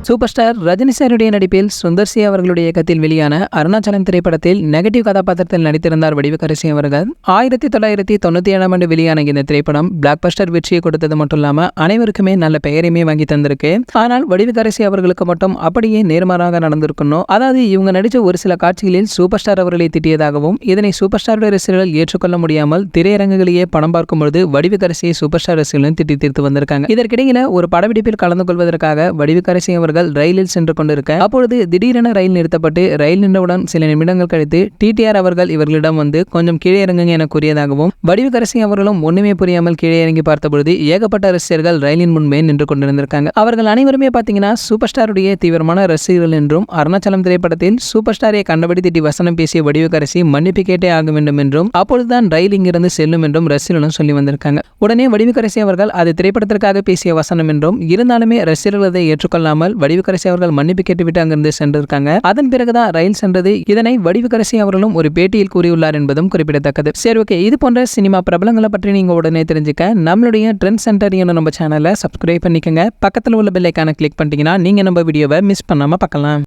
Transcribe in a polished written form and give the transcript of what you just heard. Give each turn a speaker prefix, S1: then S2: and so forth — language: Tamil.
S1: சூப்பர் ஸ்டார் ரஜினி சாருடைய நடிப்பில் சுந்தர் சி அவர்களுடைய இயக்கத்தில் வெளியான அருணாச்சலம் திரைப்படத்தில் நெகட்டிவ் கதாபாத்திரத்தில் நடித்திருந்தார் வடிவுக்கரசி அவர்கள். 1997 ஆண்டு வெளியான இந்த திரைப்படம் பிளாக் பஸ்டர் வெற்றியை கொடுத்தது மட்டும் இல்லாம அனைவருக்குமே நல்ல பெயரையுமே வாங்கி தந்திருக்கு. ஆனால் வடிவுக்கரசி அவர்களுக்கு மட்டும் அப்படியே நேர்மாறாக நடந்திருக்கணும். அதாவது இவங்க நடிச்ச ஒரு சில காட்சிகளில் சூப்பர் ஸ்டார் அவர்களை திட்டியதாகவும் இதனை சூப்பர் ஸ்டார் ரசிகர்கள் ஏற்றுக்கொள்ள முடியாமல் திரையரங்குகளிலேயே படம் பார்க்கும்போது வடிவுக்கரசியை சூப்பர் ஸ்டார் ரசிகர்களும் திட்டி தீர்த்து வந்திருக்காங்க. இதற்கிடையில ஒரு படப்பிடிப்பில் கலந்து கொள்வதற்காக வடிவுக்கரசி அவர்கள் ரயிலில் சென்று கொண்டிருக்க அப்பொழுது திடீரென ரயில் நிறுத்தப்பட்டு ரயில் நின்றவுடன் சில நிமிடங்கள் கழித்து டிடிஆர் அவர்கள் இவர்களிடம் வந்து கொஞ்சம் கீழே இறங்குங்க என கூறியதாகவும் வடிவுக்கரசி அவர்களும் ஒண்ணுமே புரியாமல் கீழே இறங்கி பார்த்தபொழுது ஏகப்பட்ட ரசிகர்கள் ரயிலின் முன்பே நின்று கொண்டிருந்திருக்காங்க. அவர்கள் அனைவருமே பாத்தீங்கன்னா சூப்பர் ஸ்டாருடைய தீவிரமான ரசிகர்கள் என்றும் அருணாச்சலம் திரைப்படத்தில் சூப்பர் ஸ்டாரை கண்டபடி திட்டி வசனம் பேசிய வடிவுக்கரசி மன்னிப்பு கேட்டே ஆக வேண்டும் என்றும் அப்பொழுதுதான் ரயில் இங்கிருந்து செல்லும் என்றும் ரசிகர்களும் சொல்லி வந்திருக்காங்க. உடனே வடிவுக்கரசி அவர்கள் அது திரைப்படத்திற்காக பேசிய வசனம் என்றும் இருந்தாலுமே ரசிகர்கள் அதை ஏற்றுக்கொள்ளாமல் வடிவுக்கரசி அவர்கள் மன்னிப்பு கேட்டுவிட்டு அங்கிருந்து சென்றிருக்காங்க. அதன் பிறகுதான் ரயில் சென்றது. இதனை வடிவுக்கரசி அவர்களும் ஒரு பேட்டியில் கூறியுள்ளார் என்பதும் குறிப்பிடத்தக்கது. சரி, ஓகே, இது போன்ற சினிமா பிரபலங்களை பற்றி நீங்க உடனே தெரிஞ்சுக்க நம்மளுடைய ட்ரெண்ட் சென்டர் நம்ம சேனலை சப்ஸ்கிரைப் பண்ணிக்கங்க. பக்கத்தில் உள்ள பெல் ஐகானை கிளிக் பண்ணிட்டீங்கன்னா நீங்க நம்ம வீடியோவை மிஸ் பண்ணாம பார்க்கலாம்.